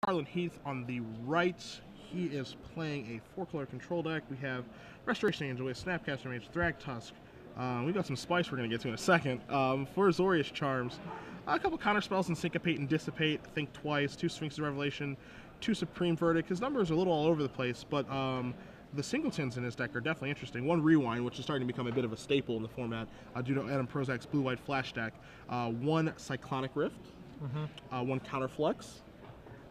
Carlin Heath on the right. He is playing a 4-color control deck. We have Restoration Angel, we have Snapcaster Mage, Thragtusk. We've got some spice we're going to get to in a second. For Azorius Charms, a couple counter spells in Syncopate and Dissipate, Think Twice, 2 Sphinx's Revelation, 2 Supreme Verdict. His numbers are a little all over the place, but the singletons in his deck are definitely interesting. 1 Rewind, which is starting to become a bit of a staple in the format, due to Adam Prozac's blue-white flash deck. 1 Cyclonic Rift, 1 Counterflux.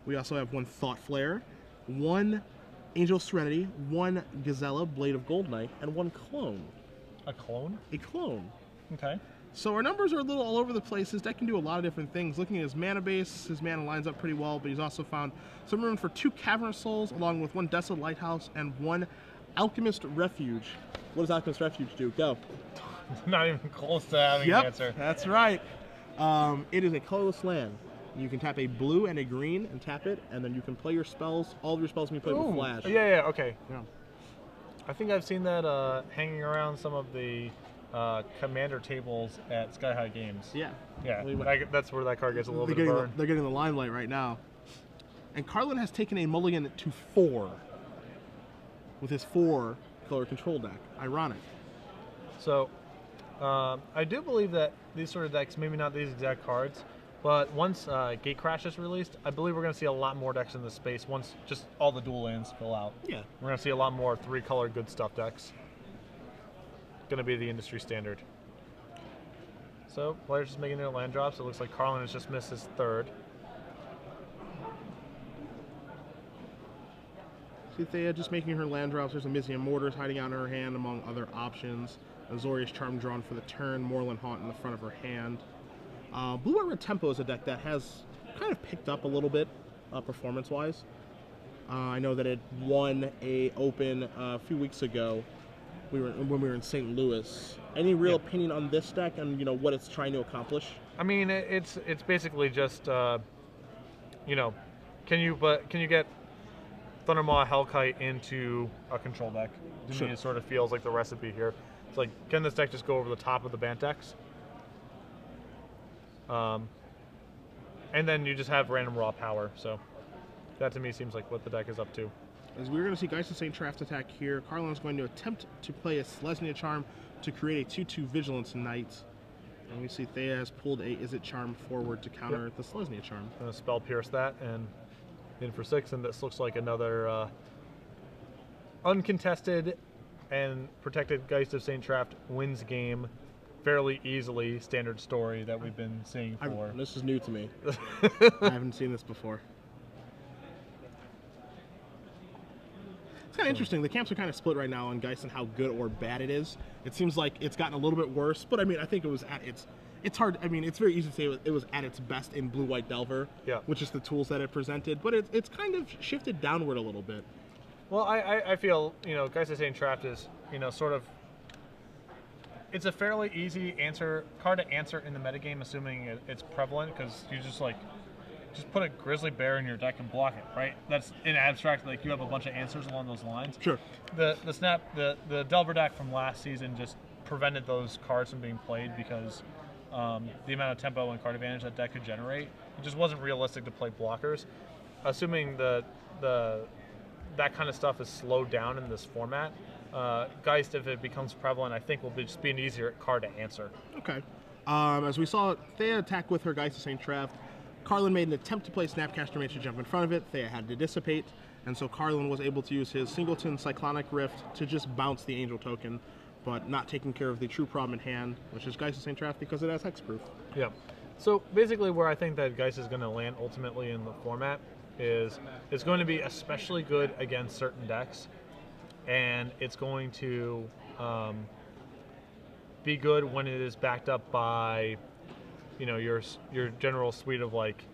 We also have 1 Thought Flare, 1 Angel Serenity, 1 Gazella, Blade of Gold Knight, and 1 Clone. A clone? A clone. Okay. So our numbers are a little all over the place. His deck can do a lot of different things. Looking at his mana base, his mana lines up pretty well, but he's also found some room for 2 Cavernous Souls, along with 1 Desolate Lighthouse and 1 Alchemist Refuge. What does Alchemist Refuge do? Go. Not even close to having an answer. That's right. It is a colorless land. You can tap a blue and a green and tap it, and then you can play your spells. All of your spells can be played with Flash. Yeah, okay. Yeah. I think I've seen that hanging around some of the commander tables at Sky High Games. Yeah. Yeah, that's where that card gets a little bit of burn. They're getting the limelight right now. And Carlin has taken a mulligan to 4 with his 4-color control deck. Ironic. So, I do believe that these sort of decks, maybe not these exact cards, but once Gatecrash is released, I believe we're going to see a lot more decks in this space once just all the dual lands fill out. Yeah. We're going to see a lot more 3-color good stuff decks. Going to be the industry standard. So, players just making their land drops. It looks like Carlin has just missed his 3rd. See Thea just making her land drops. There's a Mizium Mortars hiding out in her hand, among other options. Azorius Charm drawn for the turn, Moorland Haunt in the front of her hand. Blue-White Red Tempo is a deck that has kind of picked up a little bit, performance-wise. I know that it won a Open a few weeks ago when we were in St. Louis. Any real opinion on this deck and what it's trying to accomplish? I mean, it's basically just can you get Thundermaw Hellkite into a control deck? To me, it sort of feels like the recipe here. It's like, can this deck just go over the top of the Bant decks? And then you just have random raw power. So that to me seems like what the deck is up to. As we're going to see Geist of St. Traft attack here, Carlin is going to attempt to play a Selesnya Charm to create a 2/2 Vigilance Knight. And we see Thea has pulled a Is It Charm forward to counter the Selesnya Charm. Gonna Spell Pierce that and in for 6, and this looks like another uncontested and protected Geist of St. Traft wins game fairly easily. Standard story that we've been seeing for. This is new to me. I haven't seen this before. It's kind of interesting. The camps are kind of split right now on Geist and how good or bad it is. It seems like it's gotten a little bit worse, but I mean, I think it was at its. It's hard. I mean, it's very easy to say it was at its best in Blue-White Delver, which is the tools that it presented. But it's kind of shifted downward a little bit. Well, I feel Geist of St. Traft is sort of. It's a fairly easy card to answer in the metagame, assuming it's prevalent, because you just put a Grizzly Bear in your deck and block it, right? That's in abstract, like you have a bunch of answers along those lines. Sure. The Delver deck from last season just prevented those cards from being played because the amount of tempo and card advantage that deck could generate, it just wasn't realistic to play blockers. Assuming that kind of stuff is slowed down in this format, Geist, if it becomes prevalent, I think will just be an easier card to answer. Okay. As we saw Thea attack with her Geist of St. Traft, Carlin made an attempt to play Snapcaster Mage to jump in front of it. Thea had to dissipate, and so Carlin was able to use his Singleton Cyclonic Rift to just bounce the Angel token, but not taking care of the true problem in hand, which is Geist of St. Traft because it has hexproof. Yeah. So basically where I think that Geist is going to land ultimately in the format is it's going to be especially good against certain decks, and it's going to be good when it is backed up by your general suite of like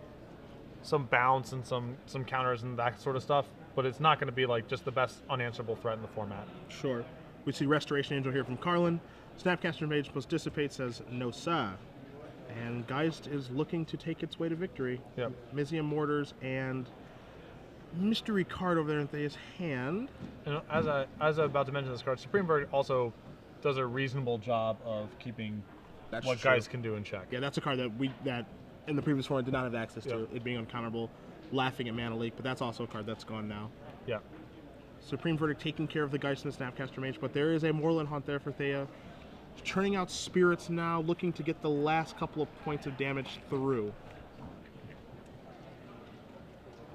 some bounce and some counters and that sort of stuff, but it's not going to be like just the best unanswerable threat in the format. Sure. We see Restoration Angel here from Carlin. Snapcaster Mage plus Dissipate says no sir. And Geist is looking to take its way to victory. Yep. Mizium Mortars and mystery card over there in Thea's hand. And as I'm about to mention this card, Supreme Verdict also does a reasonable job of keeping That's what true. Geist can do in check. Yeah, that's a card that in the previous format did not have access to, it being uncounterable. laughing at Mana Leak, but that's also a card that's gone now. Yeah. Supreme Verdict taking care of the Geist and the Snapcaster Mage, but there is a Moorland Haunt there for Thea. Churning out spirits now, looking to get the last couple of points of damage through.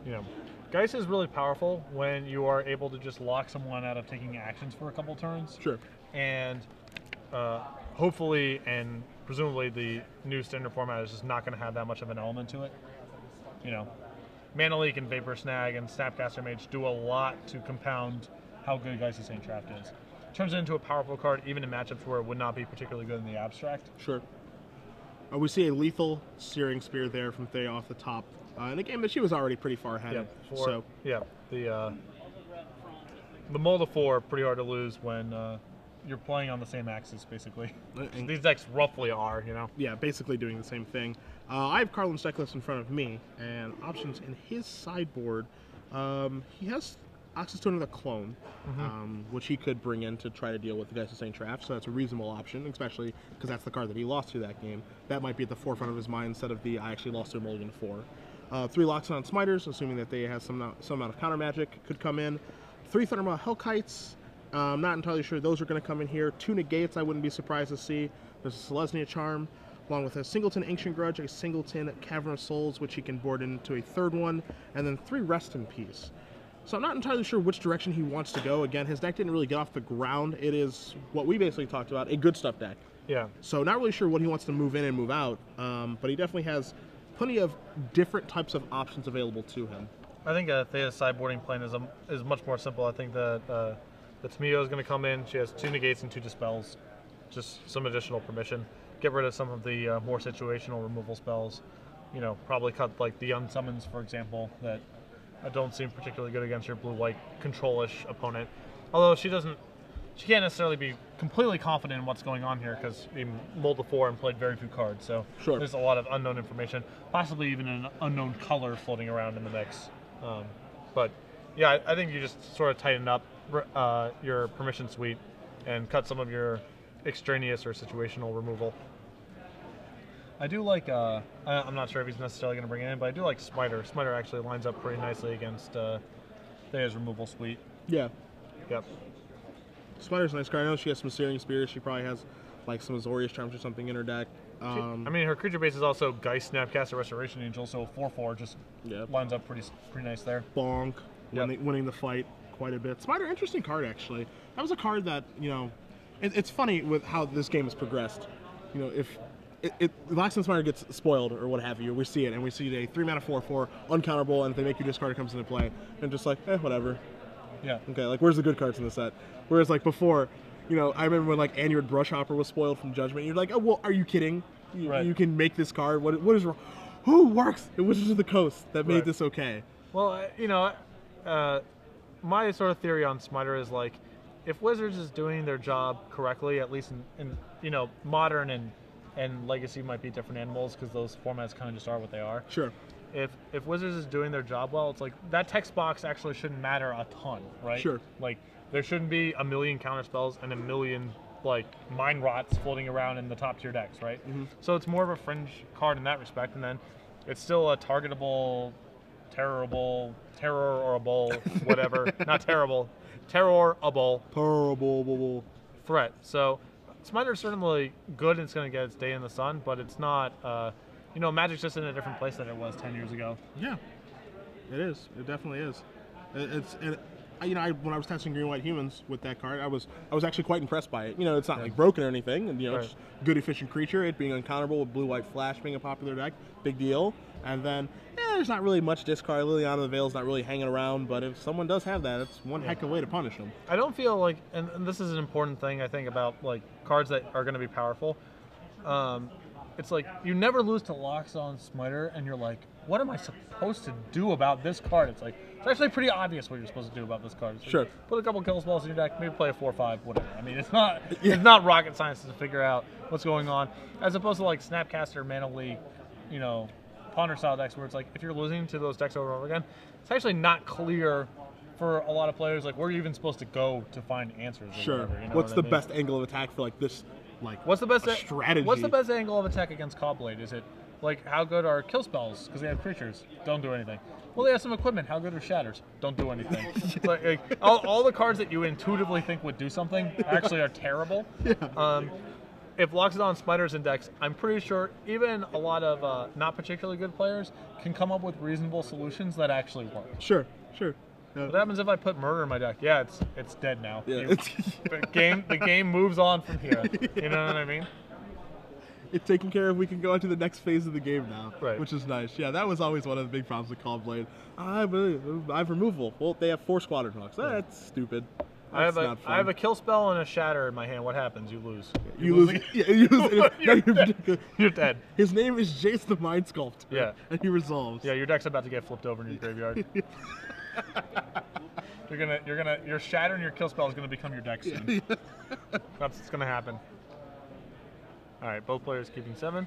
You know, Geist is really powerful when you are able to just lock someone out of taking actions for a couple turns. Sure. And hopefully and presumably the new standard format is just not going to have that much of an element to it. You know, Mana Leak and Vapor Snag and Snapcaster Mage do a lot to compound how good Geist of St. Traft is. Turns it into a powerful card even in matchups where it would not be particularly good in the abstract. Sure. We see a lethal Searing Spear there from Thea off the top. In a game that she was already pretty far ahead. Yeah, the mold of 4 pretty hard to lose when you're playing on the same axis, basically. These decks roughly are, you know. Yeah, basically doing the same thing. I have Carlin's deck list in front of me, and options in his sideboard. He has access to another clone, which he could bring in to try to deal with the Geist of St. Traft, so that's a reasonable option, especially because that's the card that he lost to that game. That might be at the forefront of his mind instead of the I actually lost to a Mulligan 4. 3 locks on Smiters, assuming that they have some amount of counter magic could come in. 3 Thundermaw Hellkites, I'm not entirely sure those are going to come in here. 2 Negates I wouldn't be surprised to see. There's a Selesnya Charm, along with a Singleton Ancient Grudge, a Singleton Cavern of Souls, which he can board into a 3rd one, and then 3 Rest in Peace. So I'm not entirely sure which direction he wants to go. Again, his deck didn't really get off the ground. It is what we basically talked about, a good stuff deck. Yeah. So not really sure what he wants to move in and move out, but he definitely has plenty of different types of options available to him. I think Thea's sideboarding plan is much more simple. I think that the Tamio is going to come in. She has 2 Negates and 2 Dispels, just some additional permission. Get rid of some of the more situational removal spells. You know, probably cut like the Unsummons, for example, that don't seem particularly good against your blue-white control-ish opponent. Although she can't necessarily be completely confident in what's going on here because he mulled the 4 and played very few cards. So there's a lot of unknown information, possibly even an unknown color floating around in the mix. But yeah, I think you just sort of tighten up your permission suite and cut some of your extraneous or situational removal. I do like, I'm not sure if he's necessarily going to bring it in, but I do like Smiter. Smiter actually lines up pretty nicely against Thea's removal suite. Yeah. Yep. Smiter's a nice card. I know she has some Searing Spears. She probably has like some Azorius Charms or something in her deck. I mean, her creature base is also Geist, Snapcaster, Restoration Angel, so 4/4 just lines up pretty nice there. Bonk, winning the fight quite a bit. Smiter, interesting card actually. That was a card that, you know, it's funny with how this game has progressed. You know, if Laxton Smiter gets spoiled or what have you, we see it, and we see a 3-mana 4/4 uncounterable, and if they make you discard, it comes into play, and just like, whatever. Yeah. Okay, like where's the good cards in the set? Whereas like before, you know, I remember when like Anured Brushhopper was spoiled from Judgment. You're like, oh well, are you kidding? You can make this card. What is wrong? Who works at Wizards of the Coast that made this okay? Well, you know, my sort of theory on Smiter is like, if Wizards is doing their job correctly, at least in you know, Modern and Legacy might be different animals because those formats kind of just are what they are. Sure. If Wizards is doing their job well, it's like that text box actually shouldn't matter a ton, right? Sure. Like there shouldn't be a million counter spells and a million like Mind Rots floating around in the top tier decks, right? So it's more of a fringe card in that respect, and then it's still a targetable, terrorable, whatever, not terrible, terrorable threat. So Smiter's certainly good and it's going to get its day in the sun, but it's not, you know, Magic's just in a different place than it was 10 years ago. Yeah, it is. It definitely is. You know, when I was testing Green White Humans with that card, I was actually quite impressed by it. You know, it's not like broken or anything, and you know, it's good efficient creature. It being uncounterable with Blue White Flash being a popular deck, big deal. And then there's not really much discard. Liliana of the Veil's not really hanging around, but if someone does have that, it's one heck of a way to punish them. I don't feel like, and this is an important thing I think about like cards that are going to be powerful. It's like you never lose to Loxodon Smiter, and you're like, what am I supposed to do about this card? It's like, it's actually pretty obvious what you're supposed to do about this card. It's like, put a couple kill spells in your deck, maybe play a 4/5, whatever. I mean, it's not rocket science to figure out what's going on, as opposed to like Snapcaster, Mana Leak, you know, Ponder style decks where it's like, if you're losing to those decks over and over again, it's actually not clear for a lot of players, like where you're even supposed to go to find answers. Or whatever, you know what's the best angle of attack for like this? Like, what's the best strategy? What's the best angle of attack against Cobblade? Is it Like, how good are kill spells? Because they have creatures. Don't do anything. Well, they have some equipment. How good are shatters? Don't do anything. like all the cards that you intuitively think would do something actually are terrible. Yeah. If Loxodon Spider's in decks, I'm pretty sure even a lot of not particularly good players can come up with reasonable solutions that actually work. Sure. What happens if I put Murder in my deck? Yeah, it's dead now. Yeah. The game moves on from here. You know what I mean? It's taken care of. We can go on to the next phase of the game now, right? Which is nice. Yeah, that was always one of the big problems with Call Blade. I have removal. Well, they have 4 Squadron Hawks. That's stupid. That's I have a kill spell and a shatter in my hand. What happens? You lose. You lose. Yeah, you lose. You're dead. His name is Jace the Mind Sculptor. Yeah. And he resolves. Yeah, your deck's about to get flipped over in your graveyard. Your shatter and your kill spell is gonna become your deck soon. Yeah. That's what's gonna happen. All right, both players keeping 7.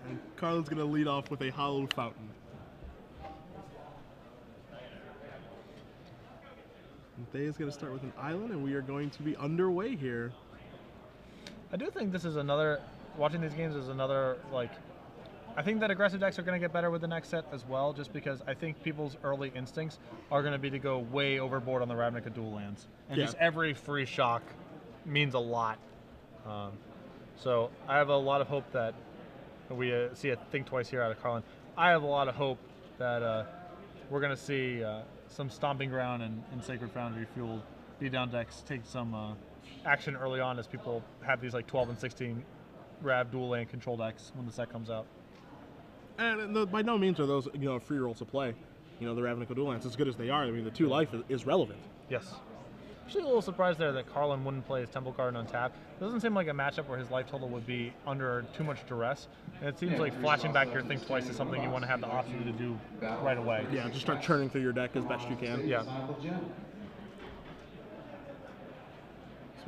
And Carlin's gonna lead off with a Hollow Fountain. And Thea's gonna start with an island, and we are going to be underway here. I do think this is another. Watching these games is another like. I think that aggressive decks are going to get better with the next set as well, just because I think people's early instincts are going to be to go way overboard on the Ravnica dual lands, and just every free shock means a lot. So I have a lot of hope that we see a think twice here out of Carlin. I have a lot of hope that we're going to see some stomping ground and Sacred Foundry fueled beatdown decks take some action early on as people have these like 12 and 16 Rav dual land control decks when the set comes out. And by no means are those free rolls to play. The Ravnica dual lands, as good as they are. I mean, the 2 life is relevant. Yes. Actually, a little surprised there that Carlin wouldn't play his Temple card on tap. It doesn't seem like a matchup where his life total would be under too much duress. And it seems like flashing back your Think Twice is something you want to have the option to do right away. Yeah, just start churning through your deck as best you can. Yeah. So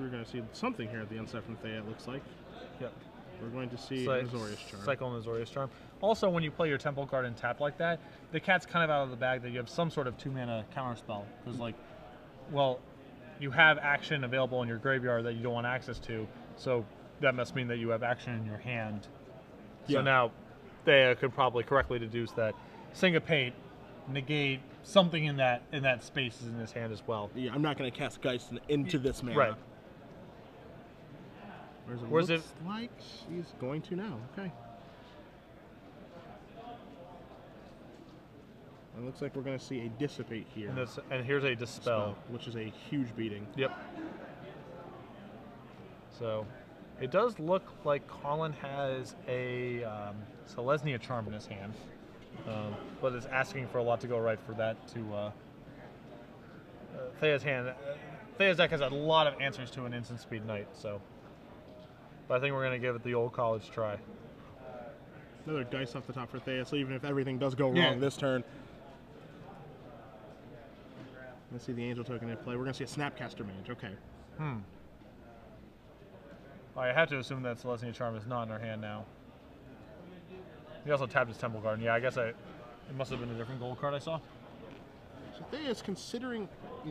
we're going to see something here at the onset from Thea, it looks like. Yep. We're going to see Azorius Charm. Cycle and Azorius Charm. Also, when you play your Temple card and tap like that, the cat's kind of out of the bag that you have some sort of 2-mana counter spell. Because, you have action available in your graveyard that you don't want access to, so that must mean that you have action in your hand. So now, Thea could probably correctly deduce that Syncopate, negate something in that space is in his hand as well. Yeah, I'm not going to cast Geist into this mana. Right. Whereas it looks like she's going to now. Okay. It looks like we're going to see a Dissipate here. And here's a Dispel. Which is a huge beating. Yep. So, it does look like Carlin has a Selesnya Charm in his hand. But is asking for a lot to go right for that to... Thea's hand... Thea's deck has a lot of answers to an instant speed knight, so... But I think we're going to give it the old college try. Another dice off the top for Thea, so even if everything does go wrong this turn... Let's see the Angel token in play. We're going to see a Snapcaster Mage. Okay. I have to assume that Selesnya Charm is not in our hand now. He also tapped his Temple card. Yeah, I guess it must have been a different gold card I saw. So Thea is considering,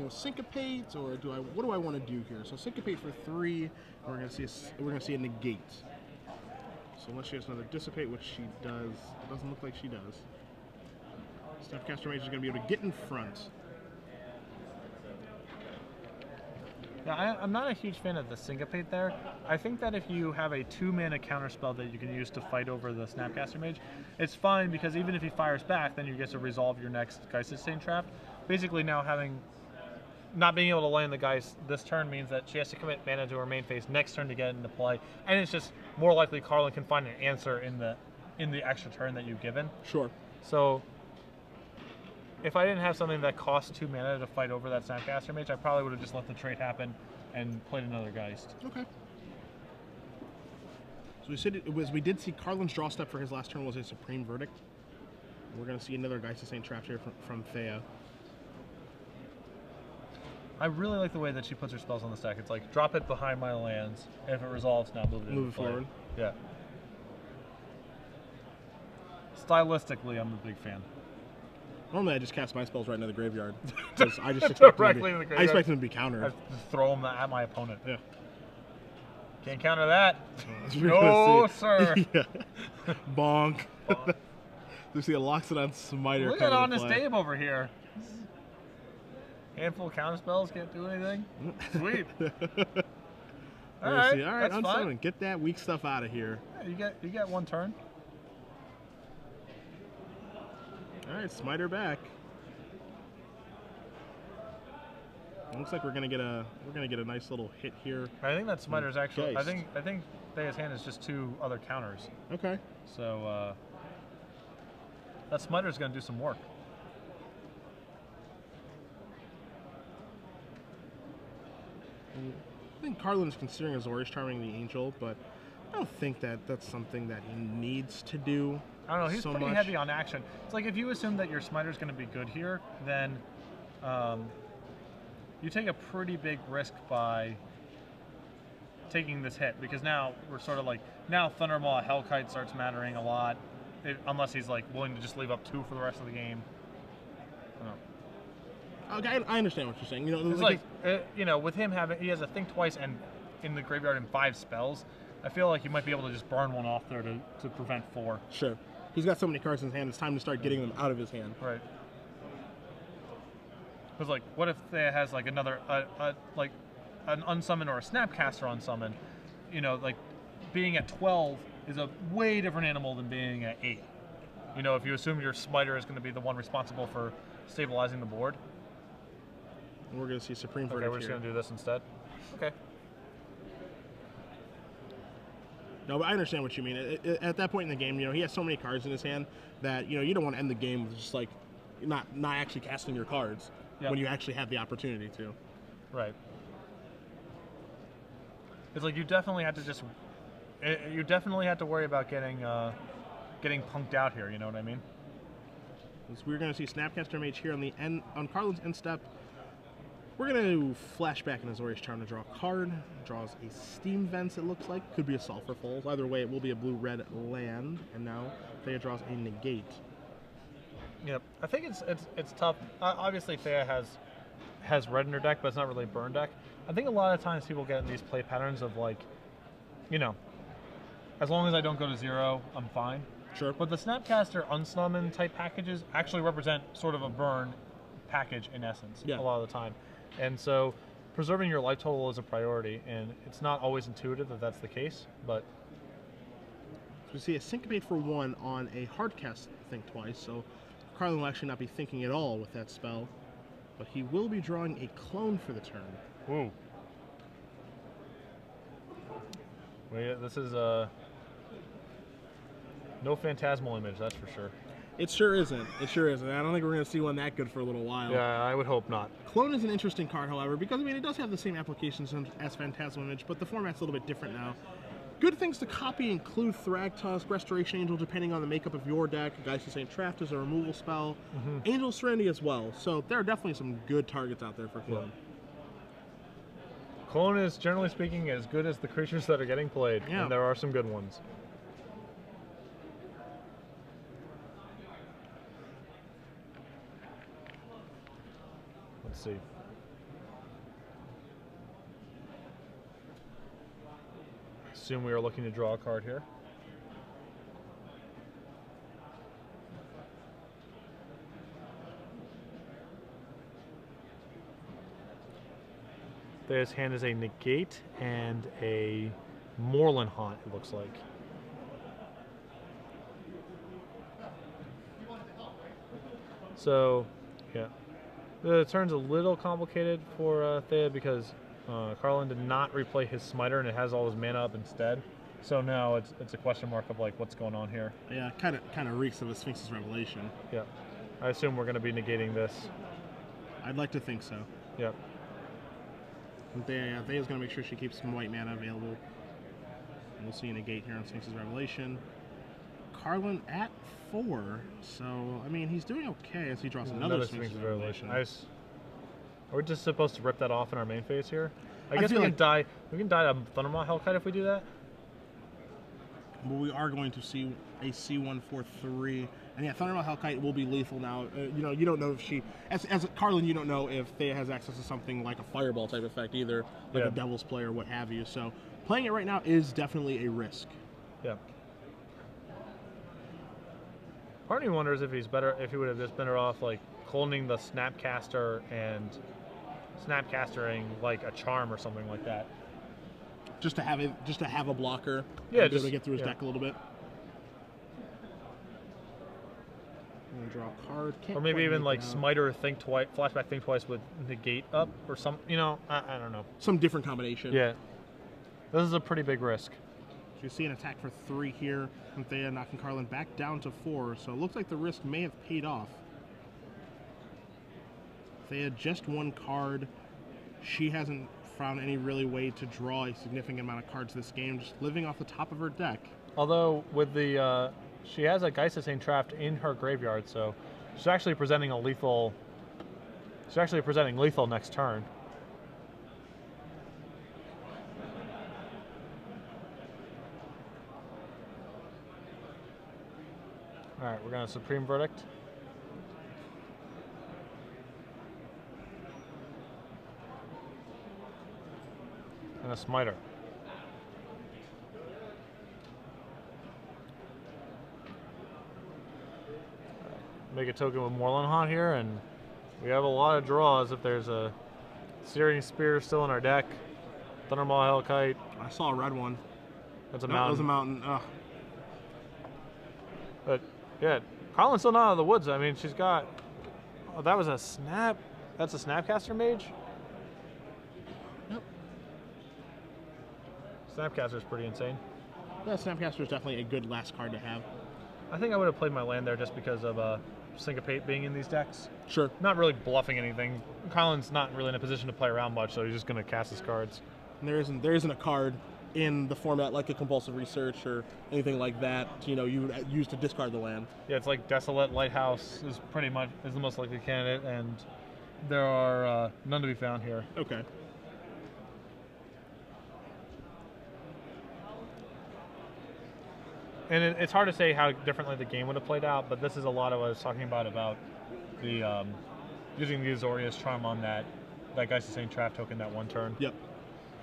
Syncopate, or what do I want to do here? So Syncopate for 3, and we're going to see a negate. So unless she has another Dissipate, which she does, it doesn't look like she does. Snapcaster Mage is going to be able to get in front. Yeah, I'm not a huge fan of the Syncopate there. I think that if you have a 2-mana counterspell that you can use to fight over the Snapcaster Mage, it's fine because even if he fires back, then you get to resolve your next Geist of St. Traft. Basically now not being able to land the Geist this turn means that she has to commit mana to her main phase next turn to get into play, and it's just more likely Carlin can find an answer in the extra turn that you've given. Sure. So if I didn't have something that cost 2 mana to fight over that Snapcaster Mage, I probably would have just let the trade happen and played another Geist. Okay. So we did see Carlin's draw step for his last turn was a Supreme Verdict. We're going to see another Geist of St. Traft here from Thea. I really like the way that she puts her spells on the stack. It's like, drop it behind my lands, and if it resolves, now move it forward. Yeah. Stylistically, I'm a big fan. Normally, I just cast my spells right into the graveyard. I just directly in the graveyard. I expect them to be countered. I just throw them at my opponent. Yeah. Can't counter that. We're No, gonna see- sir. Yeah. Bonk. You see a Loxodon Smiter. Look at Honest Dave over here. Handful of counter spells, can't do anything. Sweet. All right, that's unsummon. fine. Get that weak stuff out of here. Yeah, you get one turn. All right, Smiter back. Looks like we're gonna get a nice little hit here. I think that Smiter's actually. Geist. I think Thea's hand is just 2 other counters. Okay. So that Smiter's gonna do some work. I think Carlin's considering Azorius Charming the Angel, but I don't think that that's something that he needs to do. I don't know. He's so pretty much. heavy on action. It's like if you assume that your Smiter's going to be good here, then you take a pretty big risk by taking this hit, because now we're sort of like, now Thundermaw Hellkite starts mattering a lot, unless he's like willing to just leave up 2 for the rest of the game. Okay, I understand what you're saying. You know, It's like with him he has a think twice and in the graveyard in 5 spells. I feel like you might be able to just burn one off there to prevent 4. Sure. He's got so many cards in his hand, it's time to start getting them out of his hand. Right. Because like, what if Thea has like another like an unsummon or a Snapcaster unsummon? You know, like being at 12 is a way different animal than being at 8. You know, if you assume your Smiter is going to be the one responsible for stabilizing the board. And we're going to see Supreme Okay, Verdict we're just here. going to do this instead. Okay. No, but I understand what you mean. At that point in the game, you know, he has so many cards in his hand that, you know, you don't want to end the game with just like not actually casting your cards when you actually have the opportunity to. Right. It's like you definitely had to worry about getting punked out here. You know what I mean? So we're going to see Snapcaster Mage here on Carlin's end step. We're going to flash back in Azorius Charm to draw a card. Draws a Steam Vents, it looks like. Could be a Sulphur Falls. Either way, it will be a blue-red land. And now Thea draws a Negate. Yep. I think it's tough. Obviously, Thea has red in her deck, but it's not really a burn deck. I think a lot of times people get in these play patterns of like, you know, as long as I don't go to 0, I'm fine. Sure. But the Snapcaster unsummon type packages actually represent sort of a burn package in essence a lot of the time. And so preserving your life total is a priority, and it's not always intuitive that that's the case, but... So we see a Syncopate for 1 on a Hardcast Think Twice, so Carlin will actually not be thinking at all with that spell, but he will be drawing a Clone for the turn. Ooh. Wait, this is no Phantasmal Image, that's for sure. It sure isn't. It sure isn't. I don't think we're going to see one that good for a little while. Yeah, I would hope not. Clone is an interesting card, however, because, I mean, it does have the same applications as Phantasmal Image, but the format's a little bit different now. Good things to copy include Thragtusk, Restoration Angel, depending on the makeup of your deck. Geist of St. Traft is a removal spell. Angel Serenity as well. So there are definitely some good targets out there for Clone. Clone is, generally speaking, as good as the creatures that are getting played, and there are some good ones. Let's see. Assume we are looking to draw a card here. Thea's hand is a Negate and a Moorland Haunt, it looks like. So, yeah. The turn's a little complicated for Thea because Carlin did not replay his Smiter and it has all his mana up instead. So now it's a question mark of like what's going on here. Yeah, kind of reeks of a Sphinx's Revelation. Yeah. I assume we're going to be negating this. I'd like to think so. Yep. Thea's going to make sure she keeps some white mana available. And we'll see a negate here on Sphinx's Revelation. Carlin at 4, so I mean he's doing okay as he draws another Sphinx's Revelation. Nice. Are we just supposed to rip that off in our main phase here? I guess we can die. We can die to Thundermaw Hellkite if we do that. Well, we are going to see a C143, and yeah, Thundermaw Hellkite will be lethal now. You know, you don't know if she, as Carlin, you don't know if Thea has access to something like a Fireball type effect either, like a Devil's Play or what have you. So Playing it right now is definitely a risk. Yeah. Part of me wonders if if he would have just better off like cloning the Snapcaster and Snapcastering like a charm or something like that. Just to have a blocker. Yeah, and be able to get through his deck a little bit. And draw a card. Or maybe even like Smiter Think Twice, Flashback Think Twice with Negate up or some. You know, I don't know. Some different combination. Yeah. This is a pretty big risk. So you see an attack for 3 here from Thea, knocking Carlin back down to 4. So it looks like the risk may have paid off. Thea just 1 card. She hasn't found any really way to draw a significant amount of cards this game, just living off the top of her deck. Although with the she has a Geist of St. Traft in her graveyard, so she's actually presenting a lethal. She's actually presenting lethal next turn. All right, we're going to Supreme Verdict. And a Smiter. Make a token with Moreland Haunt here, and we have a lot of draws if there's a Searing Spear still in our deck. Thundermaw Hellkite. I saw a red one. That's a That mountain. was a mountain. Ugh. But yeah, Carlin's still not out of the woods. I mean, she's got. Oh, that was a snap. That's a Snapcaster Mage. Yep. Snapcaster's pretty insane. Yeah, Snapcaster is definitely a good last card to have. I think I would have played my land there just because of Syncopate being in these decks. Sure. Not really bluffing anything. Carlin's not really in a position to play around much, so he's just going to cast his cards. And there isn't a card in the format like a Compulsive Research or anything like that, you know, you would use to discard the land. Yeah, it's like Desolate Lighthouse is the most likely candidate, and there are none to be found here. Okay. And it's hard to say how differently the game would have played out, but this is a lot of what I was talking about the using the Azorius Charm on that Geist of St. Traft token that 1 turn. Yep.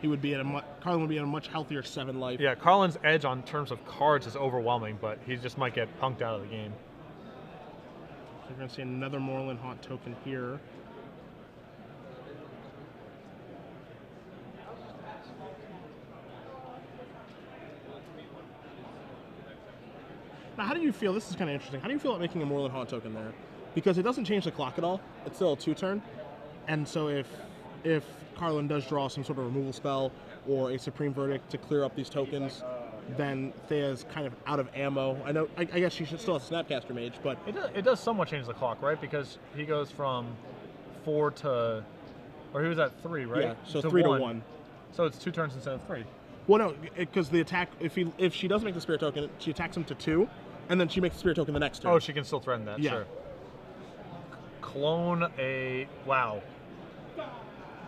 He would be at Carlin would be at a much healthier 7 life. Yeah, Carlin's edge on terms of cards is overwhelming, but he just might get punked out of the game. So we're going to see another Moreland Haunt token here. Now, how do you feel? This is kind of interesting. How do you feel about making a Moreland Haunt token there? Because it doesn't change the clock at all. It's still a 2-turn. And so if Carlin does draw some sort of removal spell or a Supreme Verdict to clear up these tokens, then Thea's kind of out of ammo. I guess she should still have Snapcaster Mage, but it does somewhat change the clock, right? Because he goes from 4 to, or he was at 3, right? Yeah, so 3 to 1. So it's 2 turns instead of 3. Well, no, because the attack, if she does make the Spirit token, she attacks him to 2, and then she makes the Spirit token the next turn. Oh, she can still threaten that, yeah. Sure. Clone a, wow.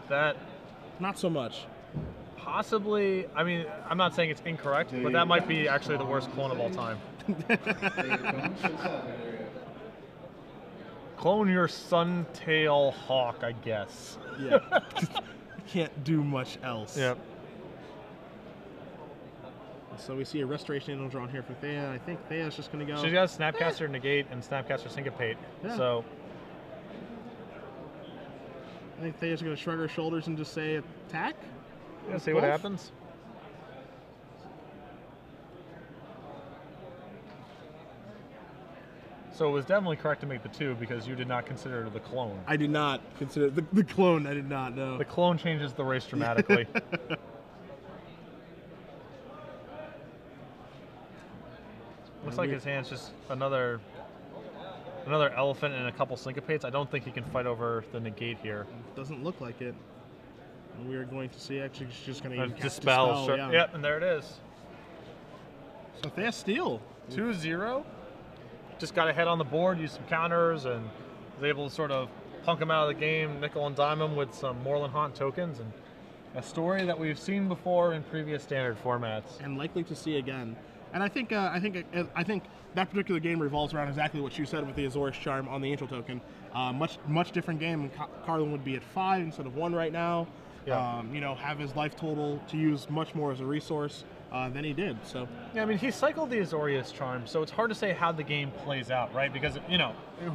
That... Not so much. Possibly, I mean, I'm not saying it's incorrect, but that might be actually the worst clone of all time. Clone your Suntail Hawk, I guess. Yeah. Can't do much else. Yep. So we see a Restoration Angel drawn here for Thea. I think Thea's just going to go... She's got Snapcaster Negate and Snapcaster Syncopate. Yeah. So I think Thea's going to shrug her shoulders and just say attack. yeah, see what happens. So it was definitely correct to make the 2 because you did not consider the clone. I did not consider the clone. I did not know. The clone changes the race dramatically. Looks like his hand's just another elephant and a couple syncopates. I don't think he can fight over the negate here. Doesn't look like it. And we are going to see, actually, she's just going to cast Dispel. Sure. Yeah. Yep, and there it is. So Thea Steele. 2-0. Just got ahead on the board, used some counters, and was able to sort of punk him out of the game, nickel and dime him with some Moreland Haunt tokens, and a story that we've seen before in previous standard formats. And likely to see again. And I think that particular game revolves around exactly what you said with the Azorius Charm on the Angel token. Much different game. Carlin would be at 5 instead of 1 right now. Yeah. you know, have his life total to use much more as a resource than he did. So Yeah, I mean, he cycled the Azorius charm, so it's hard to say how the game plays out, right? Because, you know, who